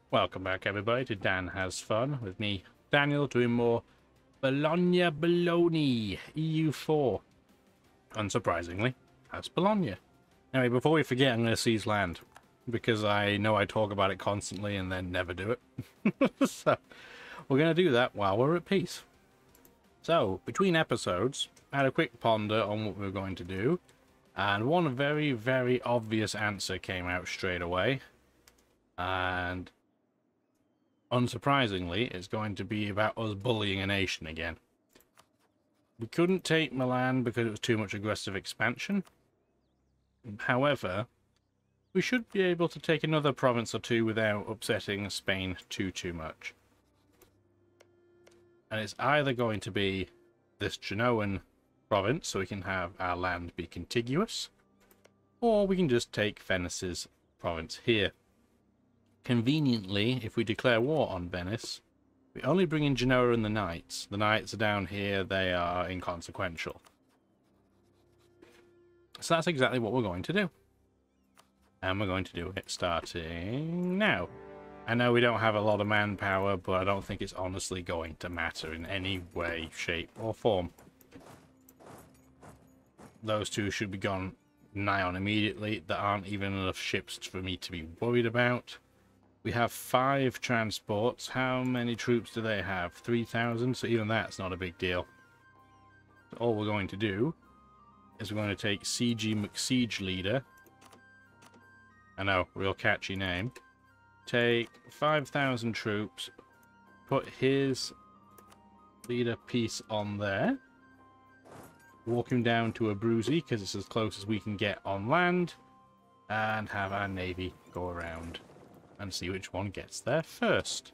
Welcome back, everybody, to Dan Has Fun with me, Daniel, doing more Bologna Baloney EU4. Unsurprisingly, that's Bologna. Anyway, before we forget, I'm going to seize land because I know I talk about it constantly and then never do it. So we're going to do that while we're at peace. So between episodes, I had a quick ponder on what we were going to do, and one very, very obvious answer came out straight away. And unsurprisingly, it's going to be about us bullying a nation again. We couldn't take Milan because it was too much aggressive expansion. However, we should be able to take another province or two without upsetting Spain too much. And it's either going to be this Genoan province, so we can have our land be contiguous, or we can just take Venice's province here. Conveniently, if we declare war on Venice, we only bring in Genoa and the Knights. The Knights are down here, they are inconsequential. So that's exactly what we're going to do. And we're going to do it starting now. I know we don't have a lot of manpower, but I don't think it's honestly going to matter in any way, shape, or form. Those two should be gone nigh on immediately. There aren't even enough ships for me to be worried about. We have 5 transports. How many troops do they have? 3,000, so even that's not a big deal. So all we're going to do is we're going to take CG McSiege Leader. I know, real catchy name. Take 5,000 troops, put his leader piece on there. Walk him down to Abruzzi, because it's as close as we can get on land. And have our navy go around and see which one gets there first.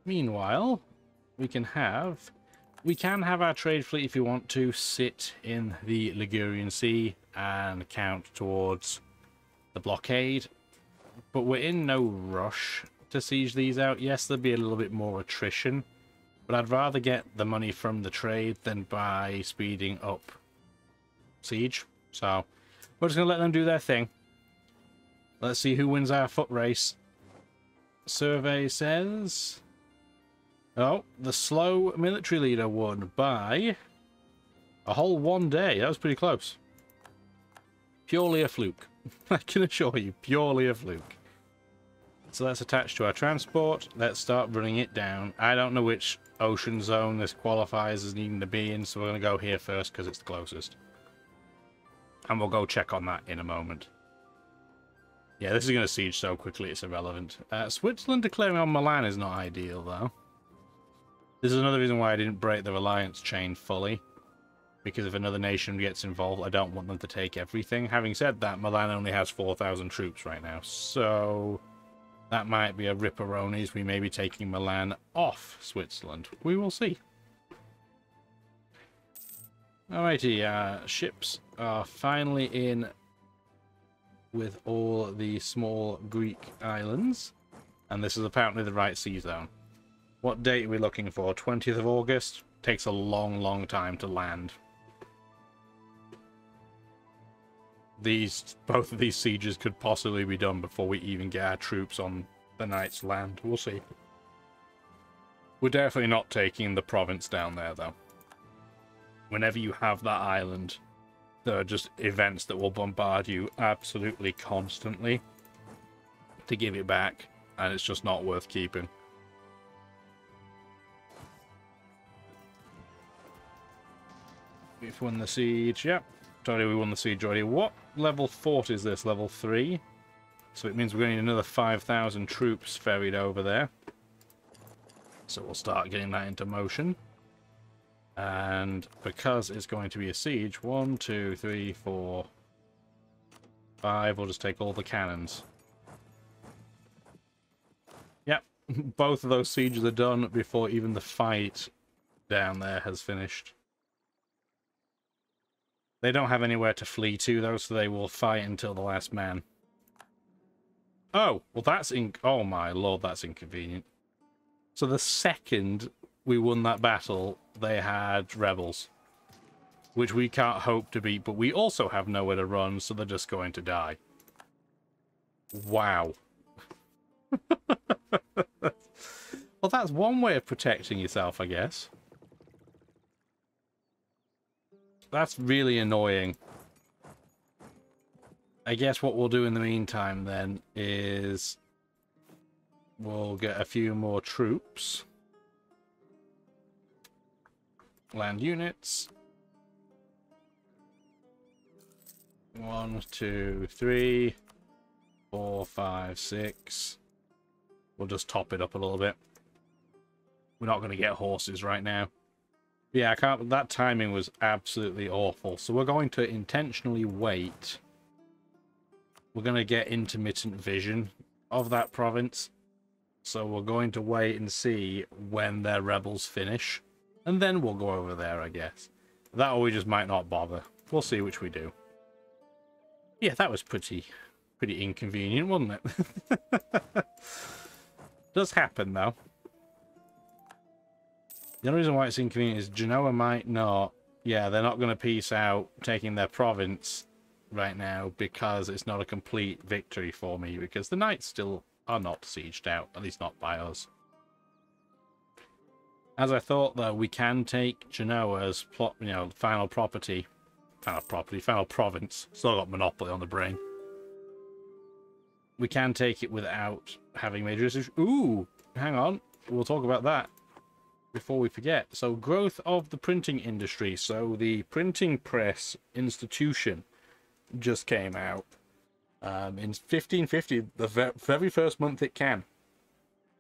Meanwhile, we can have our trade fleet, if you want to, sit in the Ligurian Sea and count towards the blockade. But we're in no rush to siege these out. Yes, there'll be a little bit more attrition, but I'd rather get the money from the trade than by speeding up siege. So we're just going to let them do their thing. Let's see who wins our foot race. Survey says... Oh, the slow military leader won by a whole 1 day. That was pretty close. Purely a fluke. I can assure you, purely a fluke. So let's attach to our transport. Let's start running it down. I don't know which ocean zone this qualifies as needing to be in, so we're going to go here first because it's the closest. And we'll go check on that in a moment. Yeah, this is going to siege so quickly it's irrelevant. Switzerland declaring on Milan is not ideal, though. This is another reason why I didn't break the alliance chain fully. Because if another nation gets involved, I don't want them to take everything. Having said that, Milan only has 4,000 troops right now, so that might be a ripperonis. We may be taking Milan off Switzerland. We will see. Alrighty, ships are finally in with all the small Greek islands. And this is apparently the right sea zone. What date are we looking for? 20th of August? Takes a long time to land. Both of these sieges could possibly be done before we even get our troops on the Knights' land. We'll see. We're definitely not taking the province down there, though. Whenever you have that island, there are just events that will bombard you absolutely constantly to give it back, and it's just not worth keeping. We've won the siege. Yep. Sorry, we won the siege already. What level fort is this? Level 3? So it means we're going to need another 5,000 troops ferried over there. So we'll start getting that into motion. And because it's going to be a siege, 1, 2, 3, 4, 5, we'll just take all the cannons. Yep. Both of those sieges are done before even the fight down there has finished. They don't have anywhere to flee to, though, so they will fight until the last man. Oh, well, oh my lord, that's inconvenient. So the second we won that battle, they had rebels, which we can't hope to beat, but we also have nowhere to run, so they're just going to die. Wow. Well, that's one way of protecting yourself, I guess. That's really annoying. I guess what we'll do in the meantime then is we'll get a few more troops. Land units. 1, 2, 3, 4, 5, 6. We'll just top it up a little bit. We're not going to get horses right now. Yeah, I can't. That timing was absolutely awful. So we're going to intentionally wait. We're going to get intermittent vision of that province. So we're going to wait and see when their rebels finish. And then we'll go over there, I guess. That or we just might not bother. We'll see which we do. Yeah, that was pretty inconvenient, wasn't it? Does happen, though. The only reason why it's inconvenient is Genoa might not... Yeah, they're not going to peace out taking their province right now because it's not a complete victory for me, because the knights still are not sieged out, at least not by us. As I thought, though, we can take Genoa's final province. Still got monopoly on the brain. We can take it without having major issues. Ooh, hang on. We'll talk about that before we forget. So, growth of the printing industry. So, the printing press institution just came out in 1550, the very first month it can.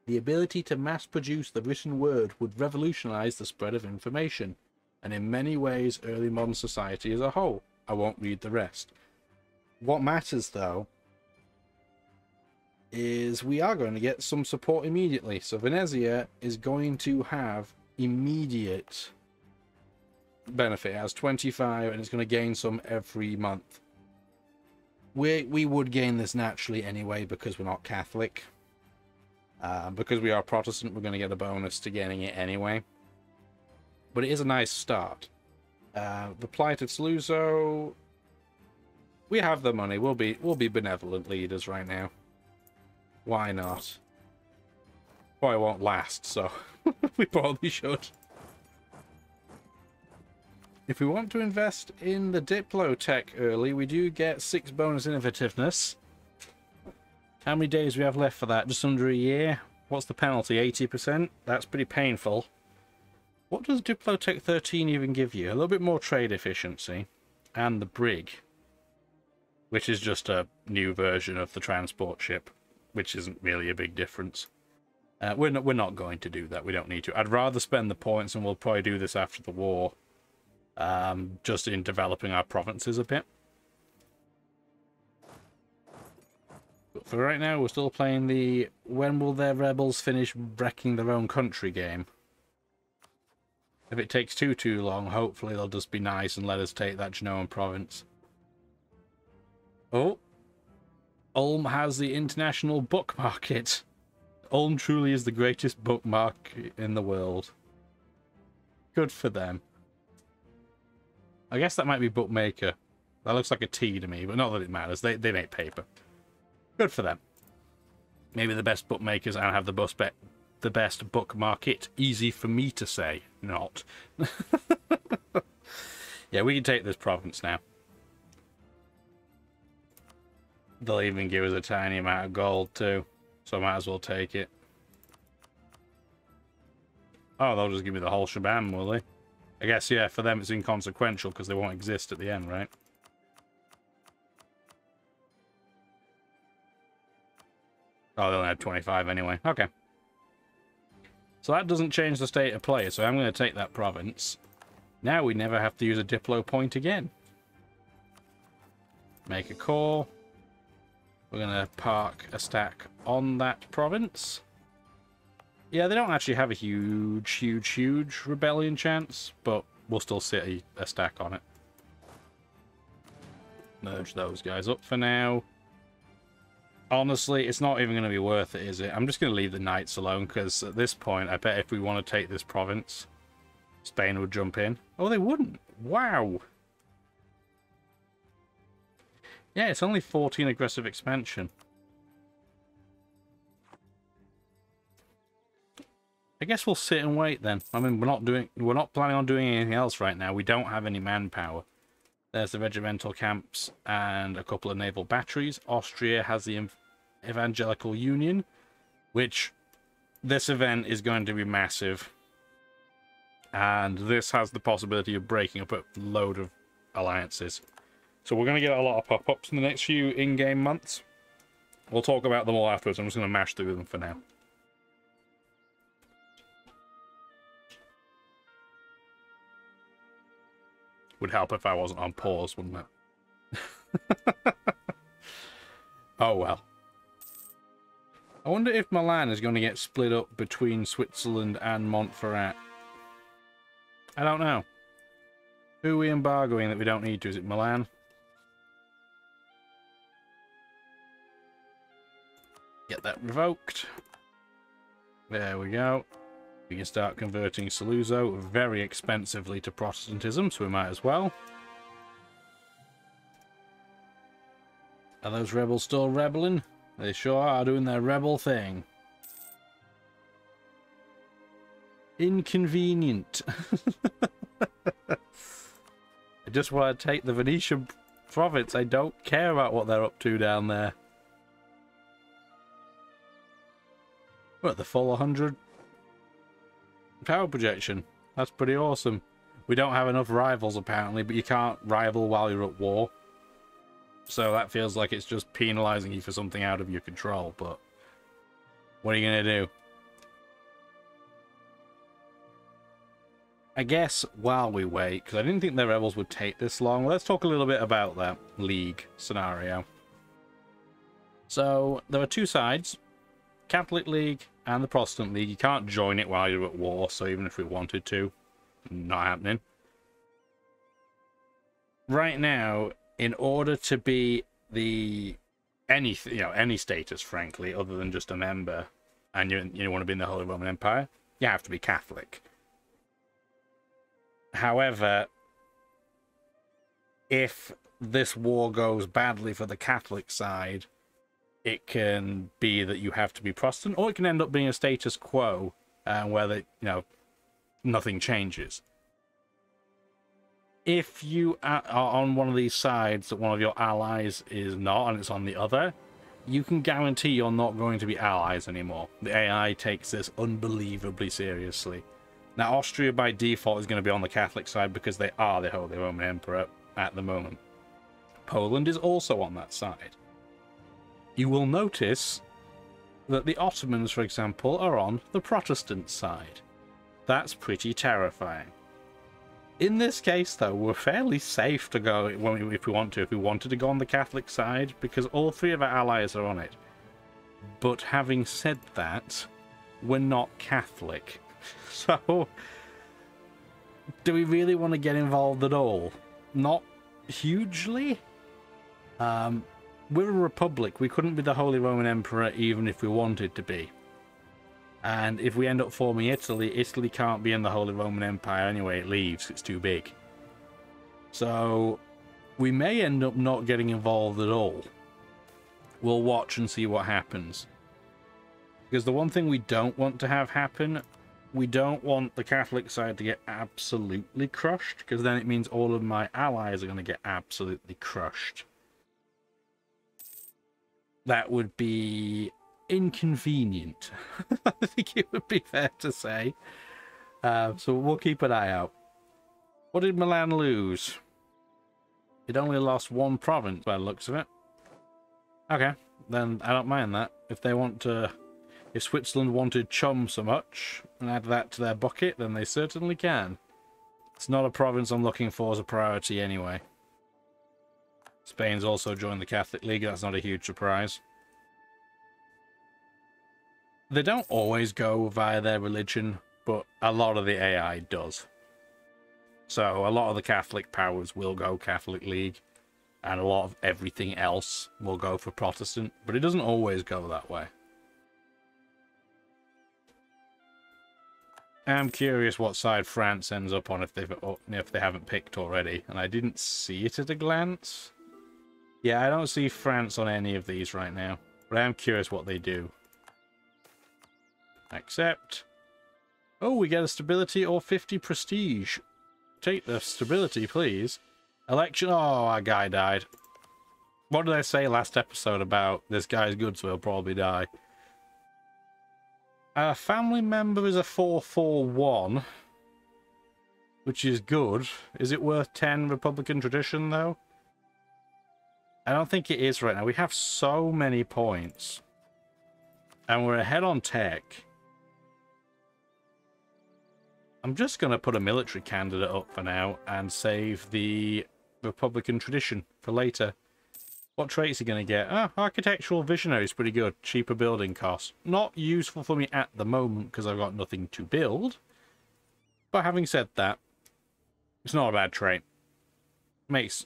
The ability to mass produce the written word would revolutionize the spread of information, and in many ways early modern society as a whole. I won't read the rest. What matters, though, is we are going to get some support immediately. So Venezia is going to have immediate benefit. It has 25, and it's going to gain some every month. We would gain this naturally anyway because we're not Catholic. Because we are Protestant, we're going to get a bonus to getting it anyway. But it is a nice start. The plight of Saluzzo. We have the money. We'll be benevolent leaders right now. Why not? Well, it won't last, so we probably should. If we want to invest in the Diplotech early, we do get 6 bonus innovativeness. How many days do we have left for that? Just under a year. What's the penalty? 80%? That's pretty painful. What does Diplotech 13 even give you? A little bit more trade efficiency. And the brig. Which is just a new version of the transport ship. Which isn't really a big difference. We're not going to do that. We don't need to. I'd rather spend the points, and we'll probably do this after the war. Just in developing our provinces a bit. But for right now, we're still playing the when will their rebels finish wrecking their own country game. If it takes too long, hopefully they'll just be nice and let us take that Genoan province. Oh, Ulm has the international book market. Ulm truly is the greatest bookmark in the world. Good for them. I guess that might be bookmaker. That looks like a T to me, but not that it matters. They make paper. Good for them. Maybe the best bookmakers and have the best book market. Easy for me to say, not. Yeah, we can take this province now. They'll even give us a tiny amount of gold too, so I might as well take it. Oh, they'll just give me the whole shebang, will they? I guess, yeah, for them it's inconsequential because they won't exist at the end, right? Oh, they only had 25 anyway. Okay. So that doesn't change the state of play, so I'm going to take that province. Now we never have to use a Diplo point again. Make a call. We're going to park a stack on that province. Yeah, they don't actually have a huge rebellion chance, but we'll still sit a stack on it. Merge those guys up for now. Honestly, it's not even going to be worth it, is it? I'm just going to leave the knights alone, because at this point, I bet if we want to take this province, Spain would jump in. Oh, they wouldn't. Wow. Yeah, it's only 14 aggressive expansion. I guess we'll sit and wait then. I mean, we're not planning on doing anything else right now. We don't have any manpower. There's the regimental camps and a couple of naval batteries. Austria has the Evangelical Union, which this event is going to be massive. And this has the possibility of breaking up a load of alliances. So we're going to get a lot of pop-ups in the next few in-game months. We'll talk about them all afterwards. I'm just going to mash through them for now. Would help if I wasn't on pause, wouldn't it? Oh well. I wonder if Milan is going to get split up between Switzerland and Montferrat. I don't know. Who are we embargoing that we don't need to? Is it Milan? Get that revoked. There we go. We can start converting Saluzzo very expensively to Protestantism, so we might as well. Are those rebels still rebelling? They sure are doing their rebel thing. Inconvenient. I just want to take the Venetian province. I don't care about what they're up to down there. We're at the full 100 power projection. That's pretty awesome. We don't have enough rivals apparently, but you can't rival while you're at war. So that feels like it's just penalizing you for something out of your control, but what are you going to do? I guess while we wait, because I didn't think the rebels would take this long, let's talk a little bit about that league scenario. So there are two sides, Catholic League and the Protestant League. You can't join it while you're at war, so even if we wanted to, not happening. Right now, in order to be any status, frankly, other than just a member, and you want to be in the Holy Roman Empire, you have to be Catholic. However, if this war goes badly for the Catholic side, it can be that you have to be Protestant, or it can end up being a status quo, where nothing changes. If you are on one of these sides that one of your allies is not, and it's on the other, you can guarantee you're not going to be allies anymore. The AI takes this unbelievably seriously. Now, Austria by default is going to be on the Catholic side because they are the Holy Roman Emperor at the moment. Poland is also on that side. You will notice that the Ottomans, for example, are on the Protestant side. That's pretty terrifying. In this case, though, we're fairly safe to go if we want to. If we wanted to go on the Catholic side, because all three of our allies are on it. But having said that, we're not Catholic. So, do we really want to get involved at all? Not hugely. We're a republic. We couldn't be the Holy Roman Emperor even if we wanted to be. And if we end up forming Italy, Italy can't be in the Holy Roman Empire anyway. It leaves. It's too big. So we may end up not getting involved at all. We'll watch and see what happens. Because the one thing we don't want to have happen, we don't want the Catholic side to get absolutely crushed, because then it means all of my allies are going to get absolutely crushed. That would be inconvenient. I think it would be fair to say. So we'll keep an eye out. What did Milan lose? It only lost one province by the looks of it. Okay, then I don't mind that. If they want to, if Switzerland wanted chum so much and add that to their bucket, then they certainly can. It's not a province I'm looking for as a priority anyway. Spain's also joined the Catholic League. That's not a huge surprise. They don't always go via their religion, but a lot of the AI does. So a lot of the Catholic powers will go Catholic League, and a lot of everything else will go for Protestant, but it doesn't always go that way. I'm curious what side France ends up on if they haven't picked already, and I didn't see it at a glance. Yeah, I don't see France on any of these right now, but I am curious what they do. Accept. Oh, we get a stability or 50 prestige. Take the stability, please. Election. Oh, our guy died. What did I say last episode about this guy's good, so he'll probably die? A family member is a 441, which is good. Is it worth 10 Republican tradition, though? I don't think it is right now. We have so many points. And we're ahead on tech. I'm just going to put a military candidate up for now and save the Republican tradition for later. What traits are going to get? Ah, architectural visionary is pretty good. Cheaper building costs. Not useful for me at the moment because I've got nothing to build. But having said that, it's not a bad trait. Makes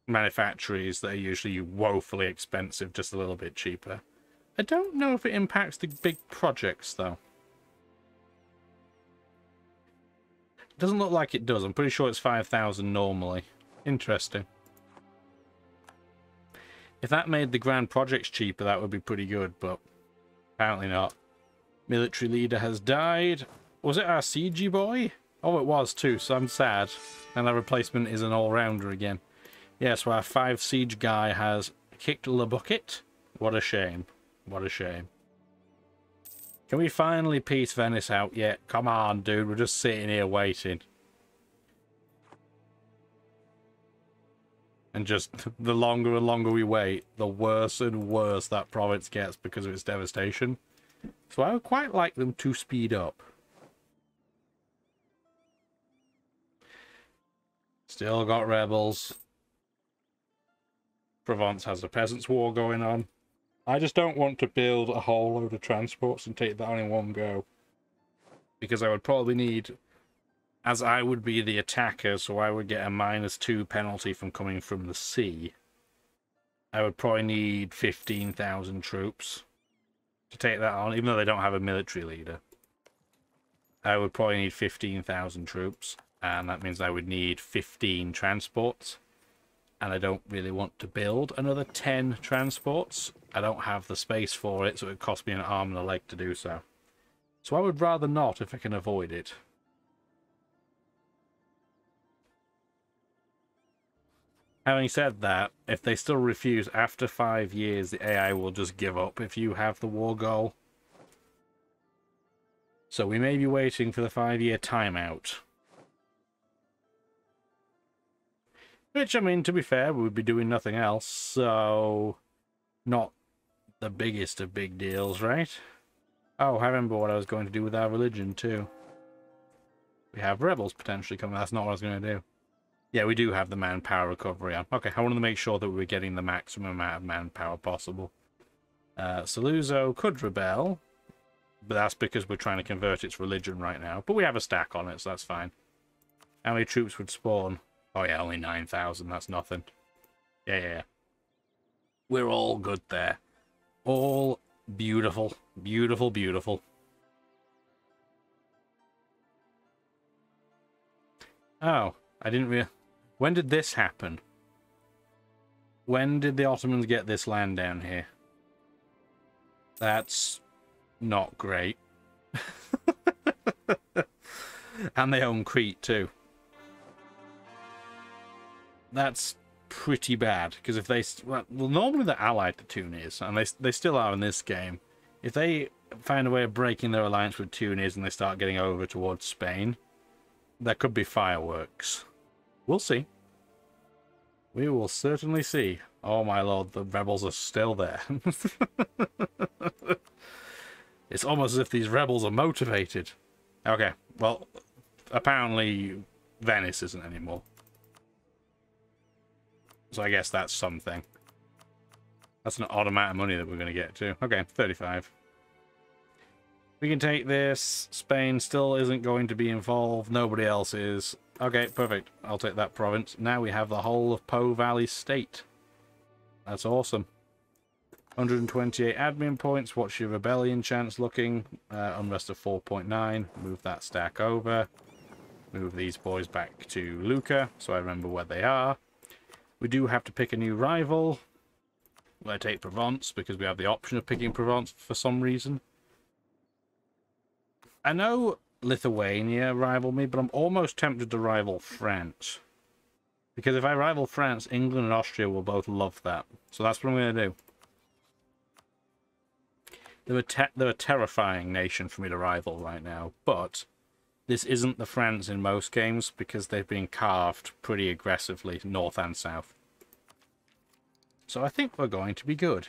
manufactories that are usually woefully expensive just a little bit cheaper. I don't know if it impacts the big projects, though. Doesn't look like it does. I'm pretty sure it's 5,000 normally. Interesting. If that made the grand projects cheaper, that would be pretty good, but apparently not. Military leader has died. Was it our siege boy? Oh, it was too, so I'm sad. And our replacement is an all-rounder again. Yes, well, our 5 siege guy has kicked the bucket. What a shame. What a shame. Can we finally peace Venice out yet? Come on, dude. We're just sitting here waiting. And just the longer and longer we wait, the worse and worse that province gets because of its devastation. So I would quite like them to speed up. Still got rebels. Provence has a peasants' war going on. I just don't want to build a whole load of transports and take that on in one go. Because I would probably need, as I would be the attacker, so I would get a -2 penalty from coming from the sea. I would probably need 15,000 troops to take that on, even though they don't have a military leader. I would probably need 15,000 troops, and that means I would need 15 transports. And I don't really want to build another 10 transports. I don't have the space for it, so it would cost me an arm and a leg to do so. So I would rather not if I can avoid it. Having said that, if they still refuse after 5 years, the AI will just give up if you have the war goal. So we may be waiting for the 5-year timeout. Which, I mean, to be fair, we would be doing nothing else, so not the biggest of big deals, right? Oh, I remember what I was going to do with our religion, too. We have rebels potentially coming. That's not what I was going to do. Yeah, we do have the manpower recovery on. Okay, I wanted to make sure that we were getting the maximum amount of manpower possible. Saluzzo could rebel, but that's because we're trying to convert its religion right now. But we have a stack on it, so that's fine. How many troops would spawn? Oh yeah, only 9,000, that's nothing. Yeah. We're all good there. All beautiful. Beautiful, beautiful. Oh, I didn't realize. When did this happen? When did the Ottomans get this land down here? That's not great. And they own Crete too. That's pretty bad, because if they... Well, normally they're allied to Tunis, and they still are in this game. If they find a way of breaking their alliance with Tunis and they start getting over towards Spain, there could be fireworks. We'll see. We will certainly see. Oh my lord, the rebels are still there. It's almost as if these rebels are motivated. Okay, well, apparently Venice isn't anymore. So I guess that's something. That's an odd amount of money that we're going to get too. Okay, 35. We can take this. Spain still isn't going to be involved. Nobody else is. Okay, perfect. I'll take that province. Now we have the whole of Po Valley State. That's awesome. 128 admin points. What's your rebellion chance looking? Unrest of 4.9. Move that stack over. Move these boys back to Lucca, so I remember where they are. We do have to pick a new rival. I take Provence because we have the option of picking Provence for some reason. I know Lithuania rival me, but I'm almost tempted to rival France. Because if I rival France, England and Austria will both love that. So that's what I'm going to do. They're a terrifying nation for me to rival right now, but this isn't the France in most games because they've been carved pretty aggressively, north and south. So I think we're going to be good.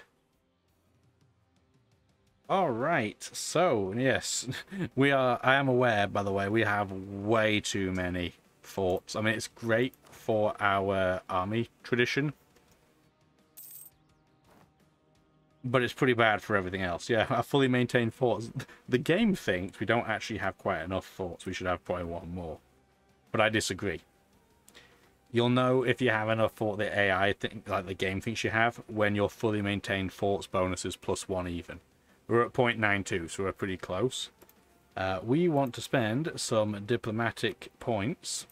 Alright, so, yes, I am aware, by the way, we have way too many forts. I mean, it's great for our army tradition, but it's pretty bad for everything else. Yeah, our fully maintained forts. The game thinks we don't actually have quite enough forts. We should have probably one more. But I disagree. You'll know if you have enough fort that AI, like the game thinks you have, when your fully maintained forts bonus is +1 even. We're at 0.92, so we're pretty close. We want to spend some diplomatic points.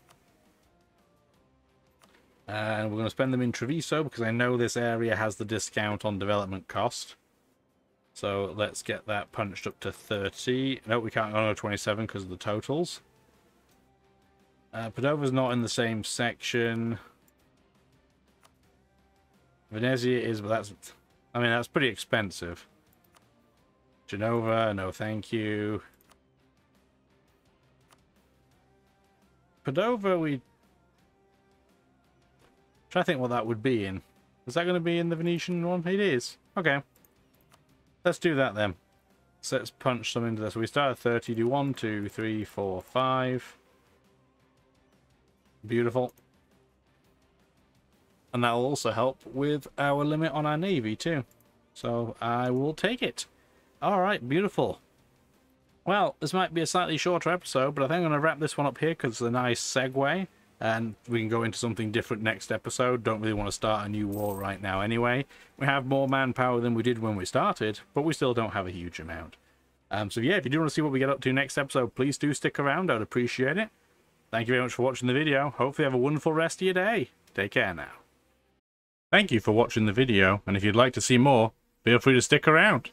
And we're going to spend them in Treviso because I know this area has the discount on development cost. So let's get that punched up to 30. No, we can't go to 27 because of the totals. Padova's not in the same section. Venezia is, but that's... I mean, that's pretty expensive. Genova, no thank you. Padova, we... Try to think what that would be in. Is that going to be in the Venetian one? It is. Okay. Let's do that then. So let's punch some into this. We start at 30. Do 1, 2, 3, 4, 5. Beautiful. And that will also help with our limit on our navy too. So I will take it. Alright, beautiful. Well, this might be a slightly shorter episode, but I think I'm going to wrap this one up here because it's a nice segue. And we can go into something different next episode. Don't really want to start a new war right now anyway. We have more manpower than we did when we started, but we still don't have a huge amount. So yeah, if you do want to see what we get up to next episode, please do stick around. I'd appreciate it. Thank you very much for watching the video. Hopefully you have a wonderful rest of your day. Take care now. Thank you for watching the video, and if you'd like to see more, feel free to stick around.